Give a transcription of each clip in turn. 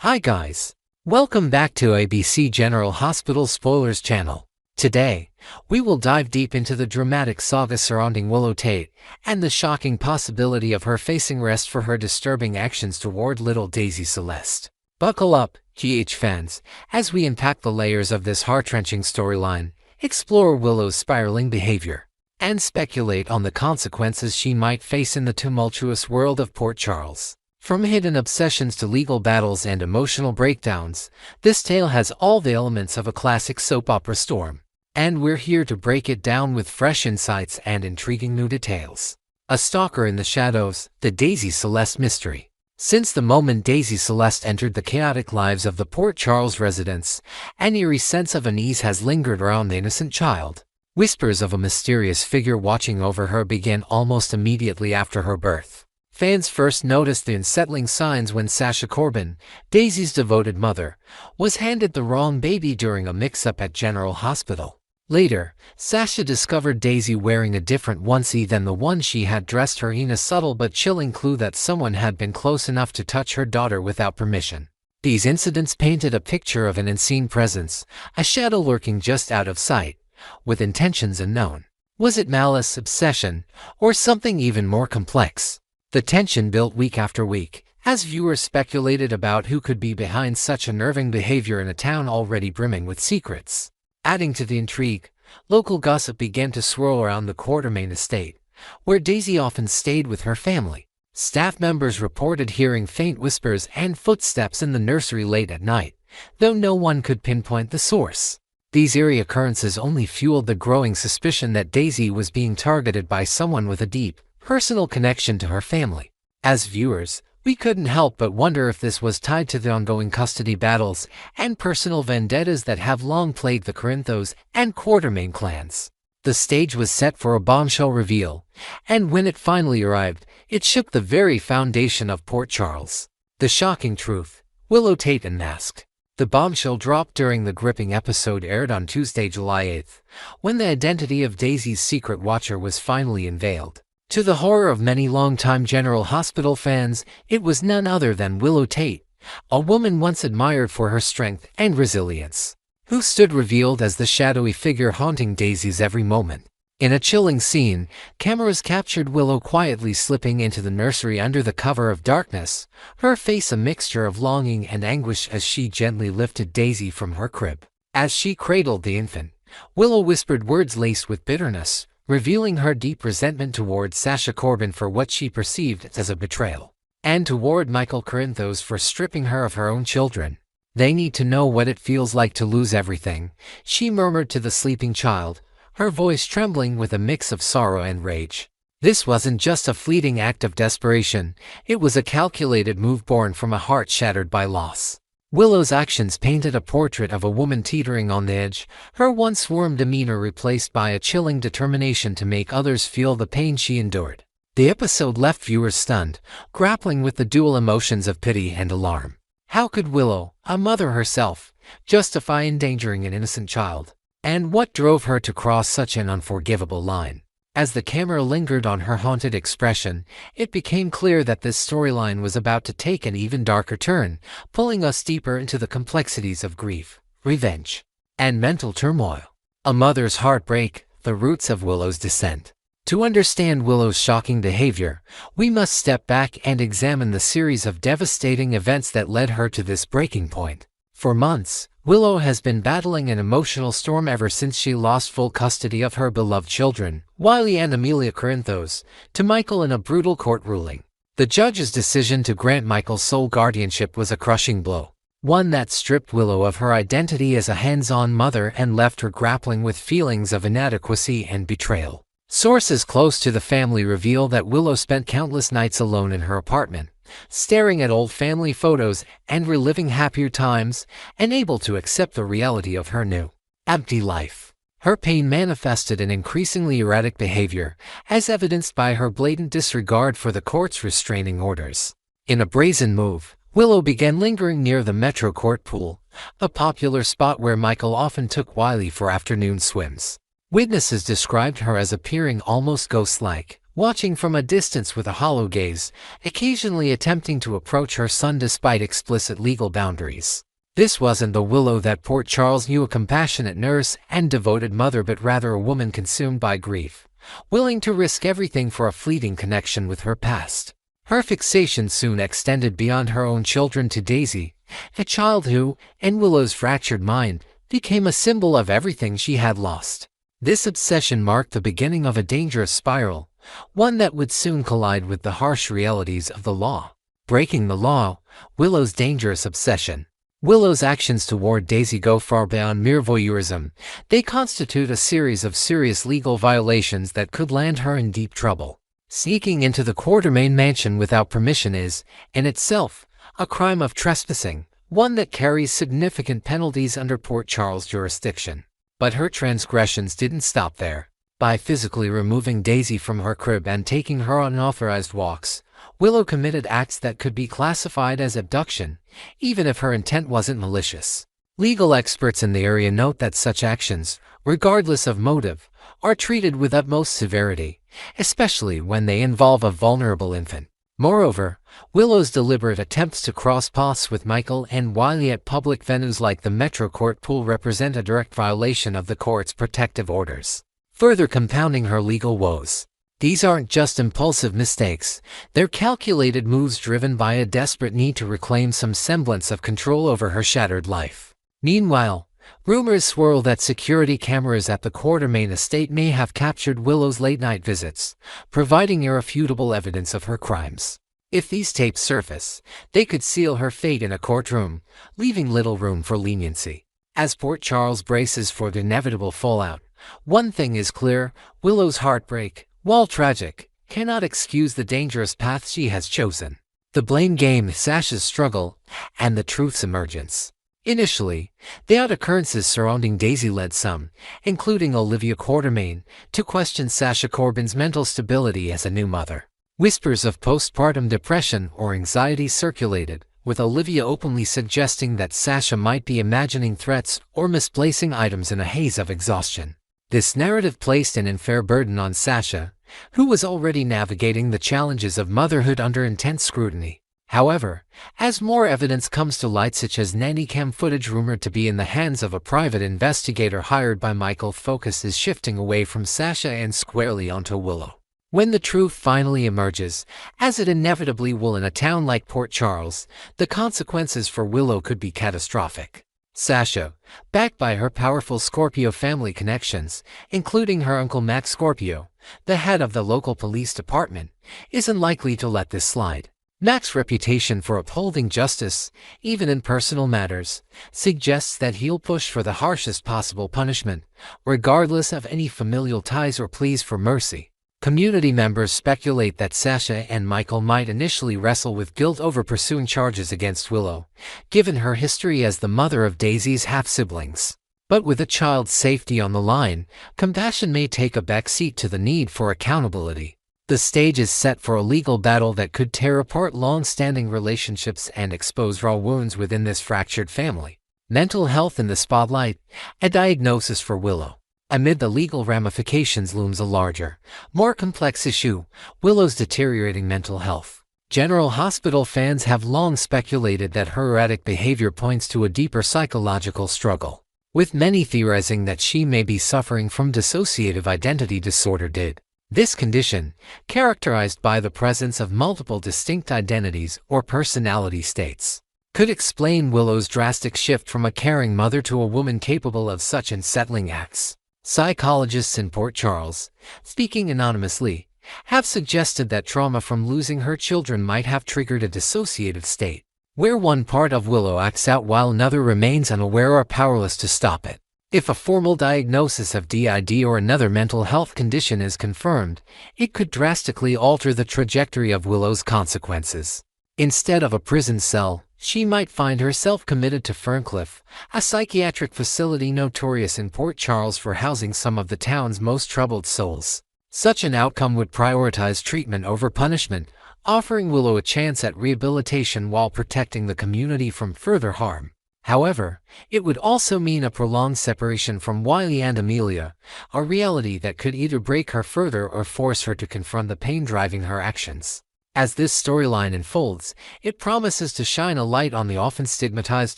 Hi guys! Welcome back to ABC General Hospital Spoilers channel. Today, we will dive deep into the dramatic saga surrounding Willow Tate and the shocking possibility of her facing arrest for her disturbing actions toward little Daisy Celeste. Buckle up, GH fans, as we unpack the layers of this heart-wrenching storyline, explore Willow's spiraling behavior, and speculate on the consequences she might face in the tumultuous world of Port Charles. From hidden obsessions to legal battles and emotional breakdowns, this tale has all the elements of a classic soap opera storm. And we're here to break it down with fresh insights and intriguing new details. A stalker in the shadows, the Daisy Celeste mystery. Since the moment Daisy Celeste entered the chaotic lives of the Port Charles residents, an eerie sense of unease has lingered around the innocent child. Whispers of a mysterious figure watching over her began almost immediately after her birth. Fans first noticed the unsettling signs when Sasha Corbin, Daisy's devoted mother, was handed the wrong baby during a mix-up at General Hospital. Later, Sasha discovered Daisy wearing a different onesie than the one she had dressed her in, a subtle but chilling clue that someone had been close enough to touch her daughter without permission. These incidents painted a picture of an unseen presence, a shadow lurking just out of sight, with intentions unknown. Was it malice, obsession, or something even more complex? The tension built week after week, as viewers speculated about who could be behind such unnerving behavior in a town already brimming with secrets. Adding to the intrigue, local gossip began to swirl around the Cooperative estate, where Daisy often stayed with her family. Staff members reported hearing faint whispers and footsteps in the nursery late at night, though no one could pinpoint the source. These eerie occurrences only fueled the growing suspicion that Daisy was being targeted by someone with a deep, personal connection to her family. As viewers, we couldn't help but wonder if this was tied to the ongoing custody battles and personal vendettas that have long plagued the Corinthos and Quartermain clans. The stage was set for a bombshell reveal, and when it finally arrived, it shook the very foundation of Port Charles. The shocking truth: Willow Tate unmasked. The bombshell dropped during the gripping episode aired on Tuesday, July 8th, when the identity of Daisy's secret watcher was finally unveiled. To the horror of many longtime General Hospital fans, it was none other than Willow Tate, a woman once admired for her strength and resilience, who stood revealed as the shadowy figure haunting Daisy's every moment. In a chilling scene, cameras captured Willow quietly slipping into the nursery under the cover of darkness, her face a mixture of longing and anguish as she gently lifted Daisy from her crib. As she cradled the infant, Willow whispered words laced with bitterness, revealing her deep resentment toward Sasha Corbin for what she perceived as a betrayal, and toward Michael Corinthos for stripping her of her own children. "They need to know what it feels like to lose everything," she murmured to the sleeping child, her voice trembling with a mix of sorrow and rage. This wasn't just a fleeting act of desperation, it was a calculated move born from a heart shattered by loss. Willow's actions painted a portrait of a woman teetering on the edge, her once warm demeanor replaced by a chilling determination to make others feel the pain she endured. The episode left viewers stunned, grappling with the dual emotions of pity and alarm. How could Willow, a mother herself, justify endangering an innocent child? And what drove her to cross such an unforgivable line? As the camera lingered on her haunted expression, it became clear that this storyline was about to take an even darker turn, pulling us deeper into the complexities of grief, revenge, and mental turmoil. A mother's heartbreak, the roots of Willow's descent. To understand Willow's shocking behavior, we must step back and examine the series of devastating events that led her to this breaking point. For months, Willow has been battling an emotional storm ever since she lost full custody of her beloved children, Wiley and Amelia Corinthos, to Michael in a brutal court ruling. The judge's decision to grant Michael's sole guardianship was a crushing blow, one that stripped Willow of her identity as a hands-on mother and left her grappling with feelings of inadequacy and betrayal. Sources close to the family reveal that Willow spent countless nights alone in her apartment, staring at old family photos and reliving happier times, unable to accept the reality of her new, empty life. Her pain manifested in increasingly erratic behavior, as evidenced by her blatant disregard for the court's restraining orders. In a brazen move, Willow began lingering near the Metro Court pool, a popular spot where Michael often took Wiley for afternoon swims. Witnesses described her as appearing almost ghost-like, watching from a distance with a hollow gaze, occasionally attempting to approach her son despite explicit legal boundaries. This wasn't the Willow that Port Charles knew, a compassionate nurse and devoted mother, but rather a woman consumed by grief, willing to risk everything for a fleeting connection with her past. Her fixation soon extended beyond her own children to Daisy, a child who, in Willow's fractured mind, became a symbol of everything she had lost. This obsession marked the beginning of a dangerous spiral, one that would soon collide with the harsh realities of the law. Breaking the law, Willow's dangerous obsession. Willow's actions toward Daisy go far beyond mere voyeurism. They constitute a series of serious legal violations that could land her in deep trouble. Sneaking into the Quartermain mansion without permission is, in itself, a crime of trespassing, one that carries significant penalties under Port Charles jurisdiction. But her transgressions didn't stop there. By physically removing Daisy from her crib and taking her on unauthorized walks, Willow committed acts that could be classified as abduction, even if her intent wasn't malicious. Legal experts in the area note that such actions, regardless of motive, are treated with utmost severity, especially when they involve a vulnerable infant. Moreover, Willow's deliberate attempts to cross paths with Michael and Wiley at public venues like the Metro Court pool represent a direct violation of the court's protective orders, further compounding her legal woes. These aren't just impulsive mistakes, they're calculated moves driven by a desperate need to reclaim some semblance of control over her shattered life. Meanwhile, rumors swirl that security cameras at the Quartermain estate may have captured Willow's late-night visits, providing irrefutable evidence of her crimes. If these tapes surface, they could seal her fate in a courtroom, leaving little room for leniency. As Port Charles braces for the inevitable fallout, one thing is clear: Willow's heartbreak, while tragic, cannot excuse the dangerous path she has chosen. The blame game, Sasha's struggle, and the truth's emergence. Initially, the odd occurrences surrounding Daisy led some, including Olivia Quartermain, to question Sasha Corbin's mental stability as a new mother. Whispers of postpartum depression or anxiety circulated, with Olivia openly suggesting that Sasha might be imagining threats or misplacing items in a haze of exhaustion. This narrative placed an unfair burden on Sasha, who was already navigating the challenges of motherhood under intense scrutiny. However, as more evidence comes to light, such as nanny cam footage rumored to be in the hands of a private investigator hired by Michael, focus is shifting away from Sasha and squarely onto Willow. When the truth finally emerges, as it inevitably will in a town like Port Charles, the consequences for Willow could be catastrophic. Sasha, backed by her powerful Scorpio family connections, including her uncle Max Scorpio, the head of the local police department, is unlikely to let this slide. Max's reputation for upholding justice, even in personal matters, suggests that he'll push for the harshest possible punishment, regardless of any familial ties or pleas for mercy. Community members speculate that Sasha and Michael might initially wrestle with guilt over pursuing charges against Willow, given her history as the mother of Daisy's half-siblings. But with a child's safety on the line, compassion may take a backseat to the need for accountability. The stage is set for a legal battle that could tear apart long-standing relationships and expose raw wounds within this fractured family. Mental health in the spotlight, a diagnosis for Willow. Amid the legal ramifications looms a larger, more complex issue: Willow's deteriorating mental health. General Hospital fans have long speculated that her erratic behavior points to a deeper psychological struggle, with many theorizing that she may be suffering from dissociative identity disorder (DID). This condition, characterized by the presence of multiple distinct identities or personality states, could explain Willow's drastic shift from a caring mother to a woman capable of such unsettling acts. Psychologists in Port Charles, speaking anonymously, have suggested that trauma from losing her children might have triggered a dissociative state, where one part of Willow acts out while another remains unaware or powerless to stop it. If a formal diagnosis of DID or another mental health condition is confirmed, it could drastically alter the trajectory of Willow's consequences. Instead of a prison cell, she might find herself committed to Ferncliff, a psychiatric facility notorious in Port Charles for housing some of the town's most troubled souls. Such an outcome would prioritize treatment over punishment, offering Willow a chance at rehabilitation while protecting the community from further harm. However, it would also mean a prolonged separation from Wiley and Amelia, a reality that could either break her further or force her to confront the pain driving her actions. As this storyline unfolds, it promises to shine a light on the often stigmatized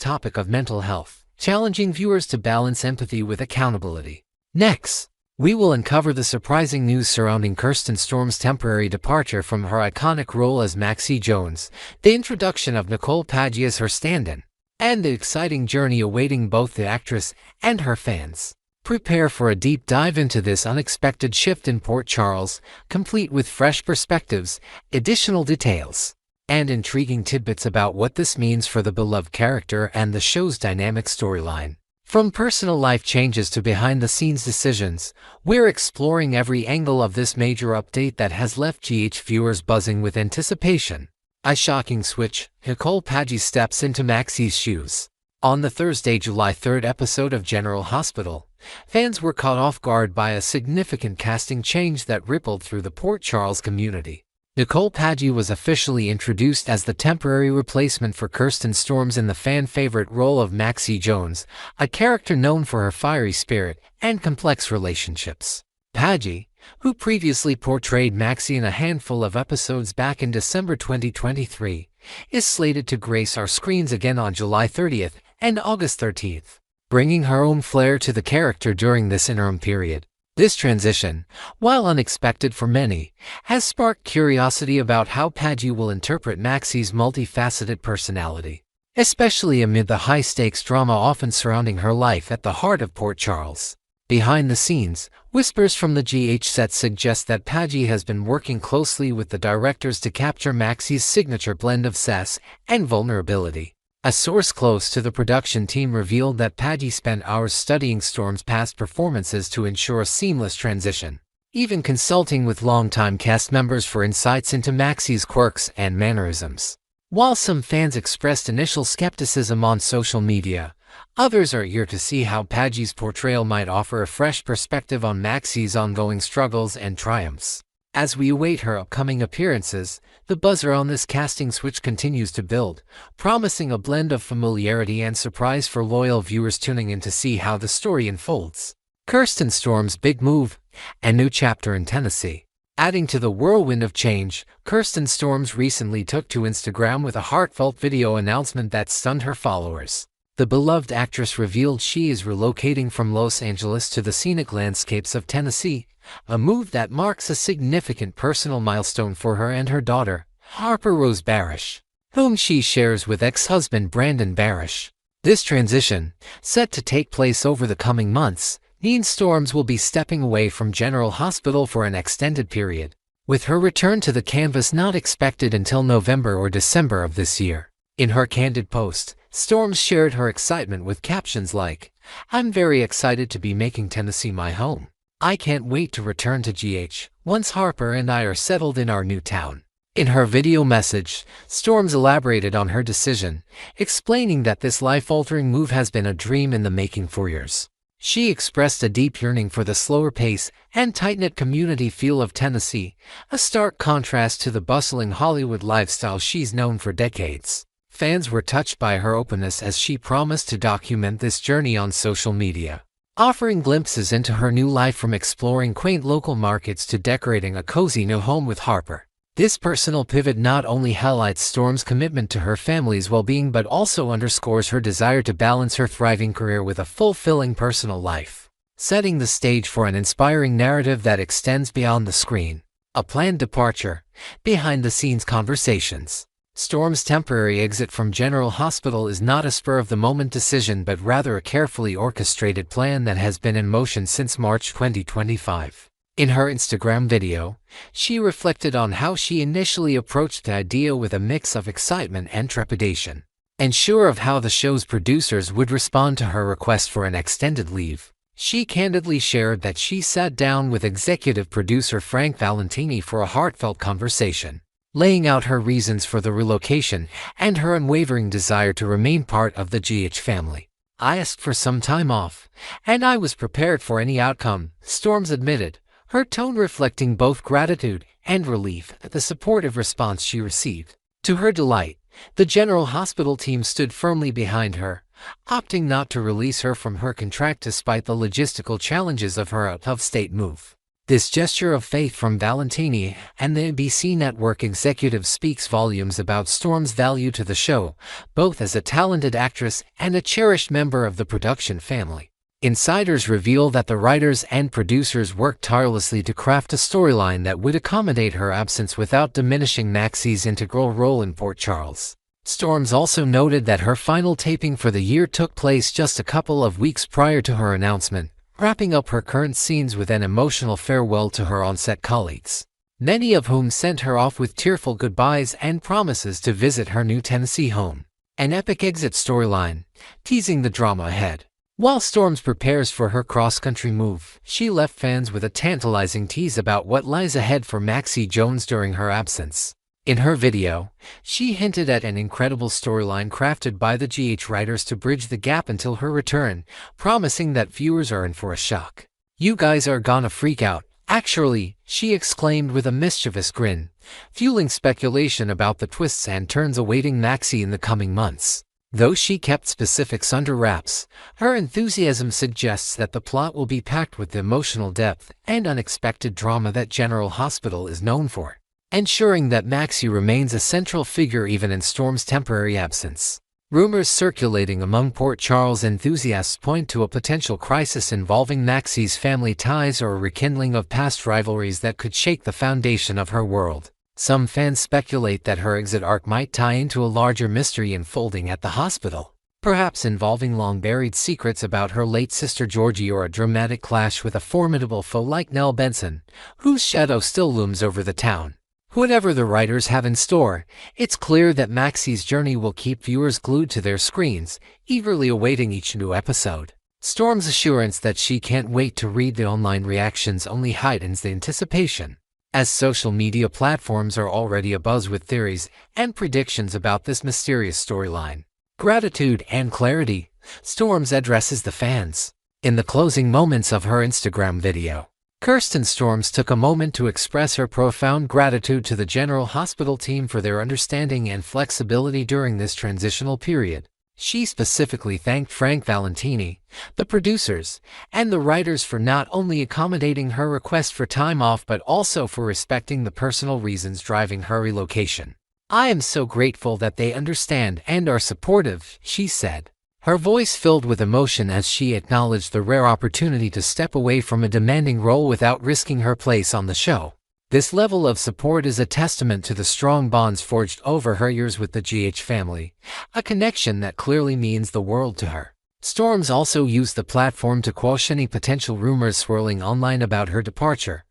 topic of mental health, challenging viewers to balance empathy with accountability. Next, we will uncover the surprising news surrounding Kirsten Storms' temporary departure from her iconic role as Maxie Jones, the introduction of Nicole Paggi as her stand-in, and the exciting journey awaiting both the actress and her fans. Prepare for a deep dive into this unexpected shift in Port Charles, complete with fresh perspectives, additional details, and intriguing tidbits about what this means for the beloved character and the show's dynamic storyline. From personal life changes to behind-the-scenes decisions, we're exploring every angle of this major update that has left GH viewers buzzing with anticipation. A shocking switch, Nicole Paggi steps into Maxie's shoes. On the Thursday, July 3rd episode of General Hospital, fans were caught off guard by a significant casting change that rippled through the Port Charles community. Nicole Paggi was officially introduced as the temporary replacement for Kirsten Storms in the fan-favorite role of Maxie Jones, a character known for her fiery spirit and complex relationships. Paggi, who previously portrayed Maxie in a handful of episodes back in December 2023, is slated to grace our screens again on July 30th and August 13th, bringing her own flair to the character during this interim period. This transition, while unexpected for many, has sparked curiosity about how Paggi will interpret Maxie's multifaceted personality, especially amid the high-stakes drama often surrounding her life at the heart of Port Charles. Behind the scenes, whispers from the GH set suggest that Paggi has been working closely with the directors to capture Maxie's signature blend of sass and vulnerability. A source close to the production team revealed that Paggi spent hours studying Storm's past performances to ensure a seamless transition, even consulting with longtime cast members for insights into Maxie's quirks and mannerisms. While some fans expressed initial skepticism on social media, others are eager to see how Paggi's portrayal might offer a fresh perspective on Maxie's ongoing struggles and triumphs. As we await her upcoming appearances, the buzz around this casting switch continues to build, promising a blend of familiarity and surprise for loyal viewers tuning in to see how the story unfolds. Kirsten Storms' big move, a new chapter in Tennessee. Adding to the whirlwind of change, Kirsten Storms recently took to Instagram with a heartfelt video announcement that stunned her followers. The beloved actress revealed she is relocating from Los Angeles to the scenic landscapes of Tennessee, a move that marks a significant personal milestone for her and her daughter, Harper Rose Barish, whom she shares with ex-husband Brandon Barish. This transition, set to take place over the coming months, means Storms will be stepping away from General Hospital for an extended period, with her return to the canvas not expected until November or December of this year. In her candid post, Storms shared her excitement with captions like, "I'm very excited to be making Tennessee my home. I can't wait to return to GH once Harper and I are settled in our new town." In her video message, Storms elaborated on her decision, explaining that this life-altering move has been a dream in the making for years. She expressed a deep yearning for the slower pace and tight-knit community feel of Tennessee, a stark contrast to the bustling Hollywood lifestyle she's known for decades. Fans were touched by her openness as she promised to document this journey on social media, offering glimpses into her new life from exploring quaint local markets to decorating a cozy new home with Harper. This personal pivot not only highlights Storm's commitment to her family's well-being but also underscores her desire to balance her thriving career with a fulfilling personal life, setting the stage for an inspiring narrative that extends beyond the screen. A planned departure, behind-the-scenes conversations. Storm's temporary exit from General Hospital is not a spur-of-the-moment decision but rather a carefully orchestrated plan that has been in motion since March 2025. In her Instagram video, she reflected on how she initially approached the idea with a mix of excitement and trepidation. Unsure of how the show's producers would respond to her request for an extended leave, she candidly shared that she sat down with executive producer Frank Valentini for a heartfelt conversation, laying out her reasons for the relocation and her unwavering desire to remain part of the GH family. "I asked for some time off, and I was prepared for any outcome," Storms admitted, her tone reflecting both gratitude and relief at the supportive response she received. To her delight, the General Hospital team stood firmly behind her, opting not to release her from her contract despite the logistical challenges of her out-of-state move. This gesture of faith from Valentini and the ABC network executive speaks volumes about Storm's value to the show, both as a talented actress and a cherished member of the production family. Insiders reveal that the writers and producers worked tirelessly to craft a storyline that would accommodate her absence without diminishing Maxie's integral role in Port Charles. Storms also noted that her final taping for the year took place just a couple of weeks prior to her announcement, wrapping up her current scenes with an emotional farewell to her on-set colleagues, many of whom sent her off with tearful goodbyes and promises to visit her new Tennessee home. An epic exit storyline, teasing the drama ahead. While Storms prepares for her cross-country move, she left fans with a tantalizing tease about what lies ahead for Maxie Jones during her absence. In her video, she hinted at an incredible storyline crafted by the GH writers to bridge the gap until her return, promising that viewers are in for a shock. "You guys are gonna freak out, actually," she exclaimed with a mischievous grin, fueling speculation about the twists and turns awaiting Maxie in the coming months. Though she kept specifics under wraps, her enthusiasm suggests that the plot will be packed with the emotional depth and unexpected drama that General Hospital is known for, ensuring that Maxie remains a central figure even in Storm's temporary absence. Rumors circulating among Port Charles enthusiasts point to a potential crisis involving Maxie's family ties or a rekindling of past rivalries that could shake the foundation of her world. Some fans speculate that her exit arc might tie into a larger mystery unfolding at the hospital, perhaps involving long-buried secrets about her late sister Georgie or a dramatic clash with a formidable foe like Nell Benson, whose shadow still looms over the town. Whatever the writers have in store, it's clear that Maxie's journey will keep viewers glued to their screens, eagerly awaiting each new episode. Storm's assurance that she can't wait to read the online reactions only heightens the anticipation, as social media platforms are already abuzz with theories and predictions about this mysterious storyline. Gratitude and clarity, Storms addresses the fans. In the closing moments of her Instagram video, Kirsten Storms took a moment to express her profound gratitude to the General Hospital team for their understanding and flexibility during this transitional period. She specifically thanked Frank Valentini, the producers, and the writers for not only accommodating her request for time off but also for respecting the personal reasons driving her relocation. "I am so grateful that they understand and are supportive," she said, her voice filled with emotion as she acknowledged the rare opportunity to step away from a demanding role without risking her place on the show. This level of support is a testament to the strong bonds forged over her years with the GH family, a connection that clearly means the world to her. Storms also used the platform to quash any potential rumors swirling online about her departure,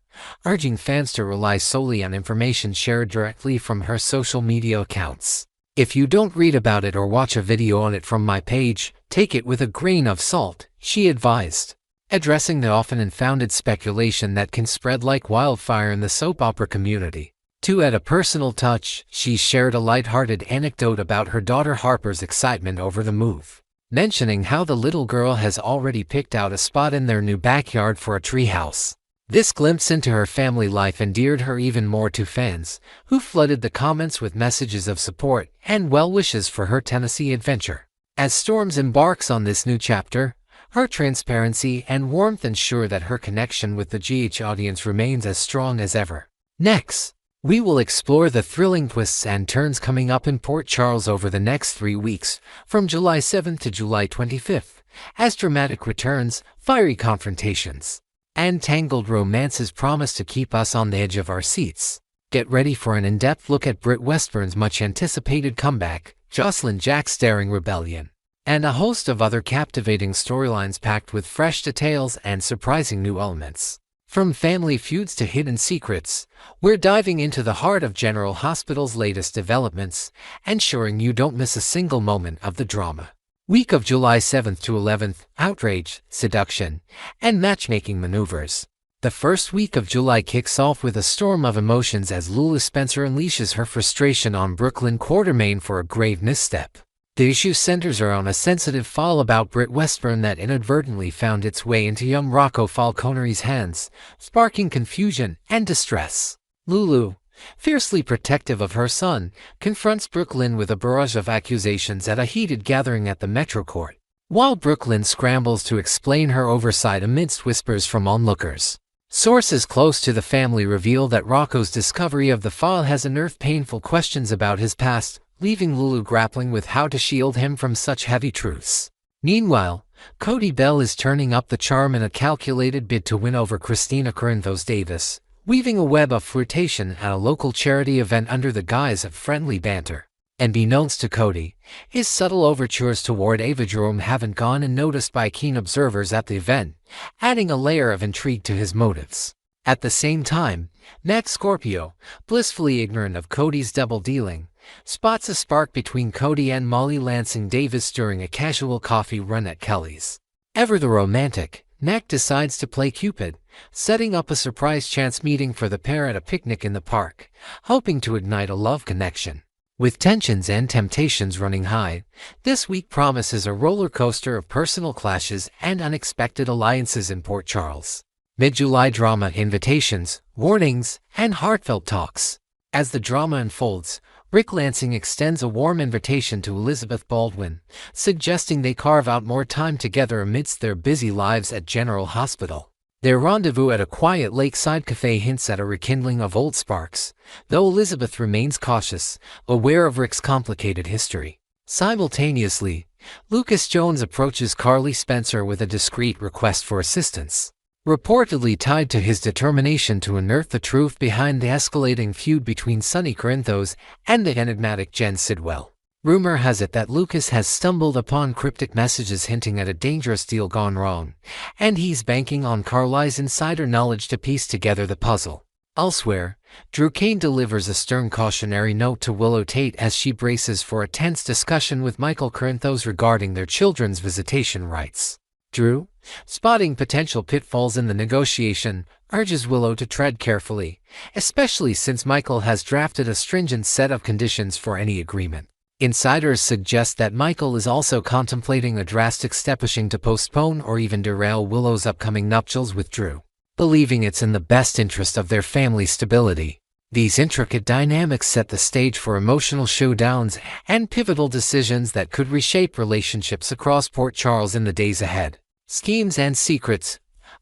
urging fans to rely solely on information shared directly from her social media accounts. "If you don't read about it or watch a video on it from my page, take it with a grain of salt," she advised, addressing the often unfounded speculation that can spread like wildfire in the soap opera community. To add a personal touch, she shared a lighthearted anecdote about her daughter Harper's excitement over the move, mentioning how the little girl has already picked out a spot in their new backyard for a treehouse. This glimpse into her family life endeared her even more to fans, who flooded the comments with messages of support and well wishes for her Tennessee adventure. As Storms embarks on this new chapter, her transparency and warmth ensure that her connection with the GH audience remains as strong as ever. Next, we will explore the thrilling twists and turns coming up in Port Charles over the next 3 weeks, from July 7th to July 25th, as dramatic returns, fiery confrontations, and tangled romances promise to keep us on the edge of our seats. Get ready for an in-depth look at Britt Westburn's much-anticipated comeback, Jocelyn Jack's daring rebellion, and a host of other captivating storylines packed with fresh details and surprising new elements. From family feuds to hidden secrets, we're diving into the heart of General Hospital's latest developments, ensuring you don't miss a single moment of the drama. Week of July 7th to 11th, outrage, seduction, and matchmaking maneuvers. The first week of July kicks off with a storm of emotions as Lula Spencer unleashes her frustration on Brooklyn Quartermain for a grave misstep. The issue centers around a sensitive file about Britt Westburn that inadvertently found its way into young Rocco Falcone's hands, sparking confusion and distress. Lulu, fiercely protective of her son, confronts Brooklyn with a barrage of accusations at a heated gathering at the Metro Court. while Brooklyn scrambles to explain her oversight amidst whispers from onlookers. Sources close to the family reveal that Rocco's discovery of the file has unearthed painful questions about his past, leaving Lulu grappling with how to shield him from such heavy truths. Meanwhile, Cody Bell is turning up the charm in a calculated bid to win over Christina Corinthos Davis, weaving a web of flirtation at a local charity event under the guise of friendly banter. Unbeknownst to Cody, his subtle overtures toward Ava Jerome haven't gone unnoticed by keen observers at the event, adding a layer of intrigue to his motives. At the same time, Matt Scorpio, blissfully ignorant of Cody's double-dealing, spots a spark between Cody and Molly Lansing Davis during a casual coffee run at Kelly's. Ever the romantic, Mac decides to play Cupid, setting up a surprise chance meeting for the pair at a picnic in the park, hoping to ignite a love connection. With tensions and temptations running high, this week promises a roller coaster of personal clashes and unexpected alliances in Port Charles. Mid-July drama invitations, warnings, and heartfelt talks. As the drama unfolds, Rick Lansing extends a warm invitation to Elizabeth Baldwin, suggesting they carve out more time together amidst their busy lives at General Hospital. Their rendezvous at a quiet lakeside cafe hints at a rekindling of old sparks, though Elizabeth remains cautious, aware of Rick's complicated history. Simultaneously, Lucas Jones approaches Carly Spencer with a discreet request for assistance, reportedly tied to his determination to unearth the truth behind the escalating feud between Sonny Corinthos and the enigmatic Jen Sidwell. Rumor has it that Lucas has stumbled upon cryptic messages hinting at a dangerous deal gone wrong, and he's banking on Carly's insider knowledge to piece together the puzzle. Elsewhere, Drew Kane delivers a stern cautionary note to Willow Tate as she braces for a tense discussion with Michael Corinthos regarding their children's visitation rights. Drew, spotting potential pitfalls in the negotiation, urges Willow to tread carefully, especially since Michael has drafted a stringent set of conditions for any agreement. Insiders suggest that Michael is also contemplating a drastic step pushing to postpone or even derail Willow's upcoming nuptials with Drew, believing it's in the best interest of their family's stability. These intricate dynamics set the stage for emotional showdowns and pivotal decisions that could reshape relationships across Port Charles in the days ahead. Schemes and secrets,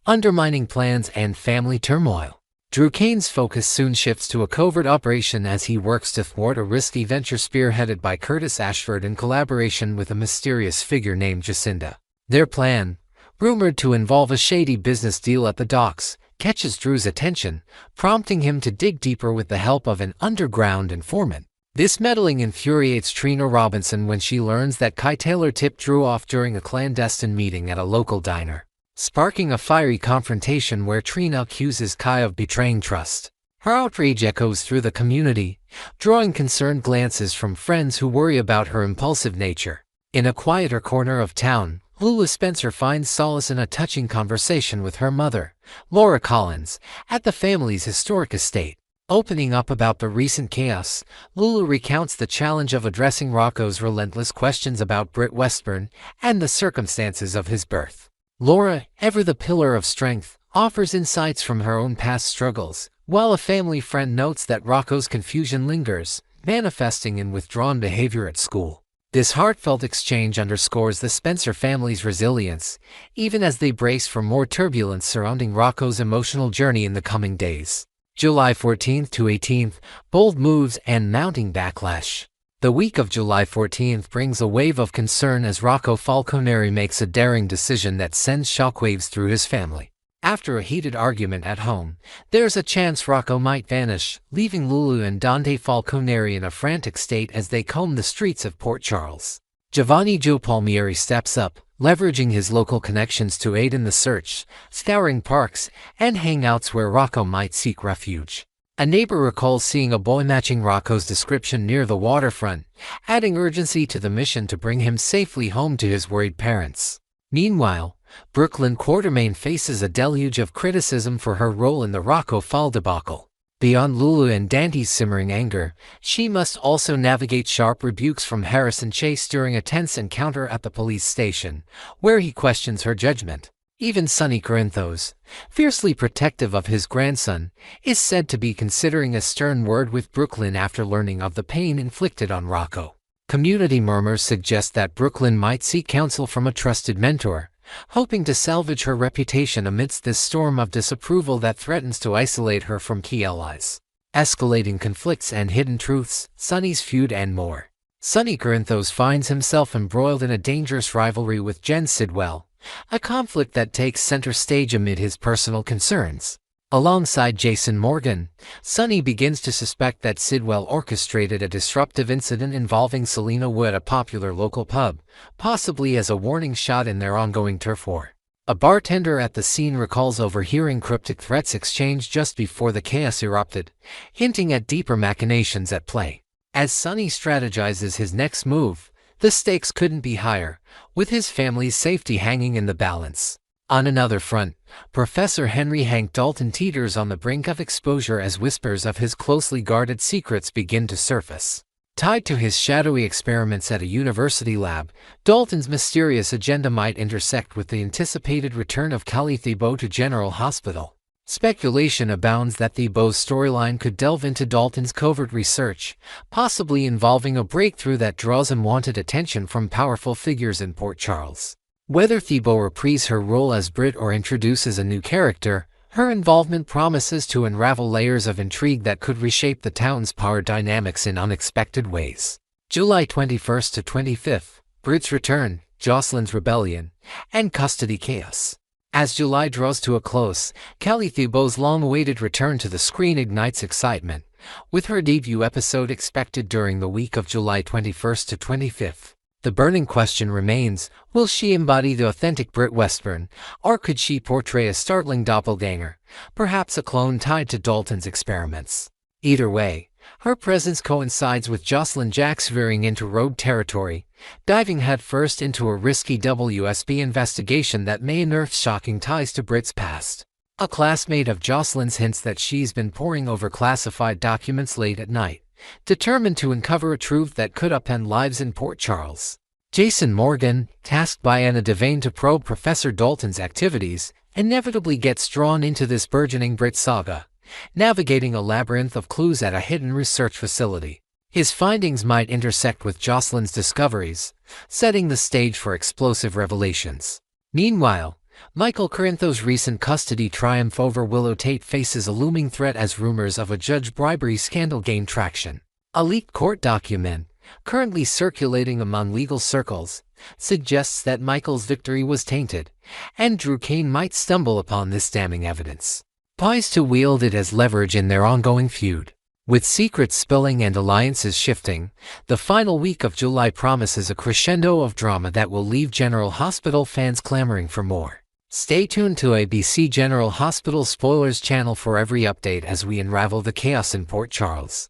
undermining plans and family turmoil. Drew Kane's focus soon shifts to a covert operation as he works to thwart a risky venture spearheaded by Curtis Ashford in collaboration with a mysterious figure named Jacinda. Their plan, rumored to involve a shady business deal at the docks, catches Drew's attention, prompting him to dig deeper with the help of an underground informant. This meddling infuriates Trina Robinson when she learns that Kai Taylor tipped Drew off during a clandestine meeting at a local diner, sparking a fiery confrontation where Trina accuses Kai of betraying trust. Her outrage echoes through the community, drawing concerned glances from friends who worry about her impulsive nature. In a quieter corner of town, Lulu Spencer finds solace in a touching conversation with her mother, Laura Collins, at the family's historic estate. Opening up about the recent chaos, Lulu recounts the challenge of addressing Rocco's relentless questions about Britt Westburn and the circumstances of his birth. Laura, ever the pillar of strength, offers insights from her own past struggles, while a family friend notes that Rocco's confusion lingers, manifesting in withdrawn behavior at school. This heartfelt exchange underscores the Spencer family's resilience, even as they brace for more turbulence surrounding Rocco's emotional journey in the coming days. July 14th to 18th, bold moves and mounting backlash. The week of July 14th brings a wave of concern as Rocco Falconeri makes a daring decision that sends shockwaves through his family. After a heated argument at home, there's a chance Rocco might vanish, leaving Lulu and Dante Falconeri in a frantic state as they comb the streets of Port Charles. Giovanni Joe Palmieri steps up, leveraging his local connections to aid in the search, scouring parks and hangouts where Rocco might seek refuge. A neighbor recalls seeing a boy matching Rocco's description near the waterfront, adding urgency to the mission to bring him safely home to his worried parents. Meanwhile, Brooklyn Quartermain faces a deluge of criticism for her role in the Rocco Fall debacle. Beyond Lulu and Dante's simmering anger, she must also navigate sharp rebukes from Harrison Chase during a tense encounter at the police station, where he questions her judgment. Even Sonny Corinthos, fiercely protective of his grandson, is said to be considering a stern word with Brooklyn after learning of the pain inflicted on Rocco. Community murmurs suggest that Brooklyn might seek counsel from a trusted mentor, hoping to salvage her reputation amidst this storm of disapproval that threatens to isolate her from key allies. Escalating conflicts and hidden truths, Sonny's feud and more. Sonny Corinthos finds himself embroiled in a dangerous rivalry with Jen Sidwell, a conflict that takes center stage amid his personal concerns. Alongside Jason Morgan, Sonny begins to suspect that Sidwell orchestrated a disruptive incident involving Selena Wood, a popular local pub, possibly as a warning shot in their ongoing turf war. A bartender at the scene recalls overhearing cryptic threats exchanged just before the chaos erupted, hinting at deeper machinations at play. As Sonny strategizes his next move, the stakes couldn't be higher, with his family's safety hanging in the balance. On another front, Professor Henry Hank Dalton teeters on the brink of exposure as whispers of his closely guarded secrets begin to surface. Tied to his shadowy experiments at a university lab, Dalton's mysterious agenda might intersect with the anticipated return of Kelly Thibault to General Hospital. Speculation abounds that Thibault's storyline could delve into Dalton's covert research, possibly involving a breakthrough that draws unwanted attention from powerful figures in Port Charles. Whether Thibault reprises her role as Brit or introduces a new character, her involvement promises to unravel layers of intrigue that could reshape the town's power dynamics in unexpected ways. July 21st to 25th, Brit's return, Jocelyn's rebellion, and custody chaos. As July draws to a close, Kelly Thibault's long-awaited return to the screen ignites excitement, with her debut episode expected during the week of July 21st to 25th. The burning question remains, will she embody the authentic Brit Westburn, or could she portray a startling doppelganger, perhaps a clone tied to Dalton's experiments? Either way, her presence coincides with Jocelyn Jacks veering into rogue territory, diving headfirst into a risky WSB investigation that may unearth shocking ties to Brit's past. A classmate of Jocelyn's hints that she's been poring over classified documents late at night, determined to uncover a truth that could upend lives in Port Charles. Jason Morgan, tasked by Anna Devane to probe Professor Dalton's activities, inevitably gets drawn into this burgeoning Brit saga, navigating a labyrinth of clues at a hidden research facility. His findings might intersect with Jocelyn's discoveries, setting the stage for explosive revelations. Meanwhile, Michael Corinthos' recent custody triumph over Willow Tate faces a looming threat as rumors of a judge bribery scandal gain traction. A leaked court document, currently circulating among legal circles, suggests that Michael's victory was tainted, and Drew Kane might stumble upon this damning evidence, poised to wield it as leverage in their ongoing feud. With secrets spilling and alliances shifting, the final week of July promises a crescendo of drama that will leave General Hospital fans clamoring for more. Stay tuned to ABC General Hospital Spoilers channel for every update as we unravel the chaos in Port Charles.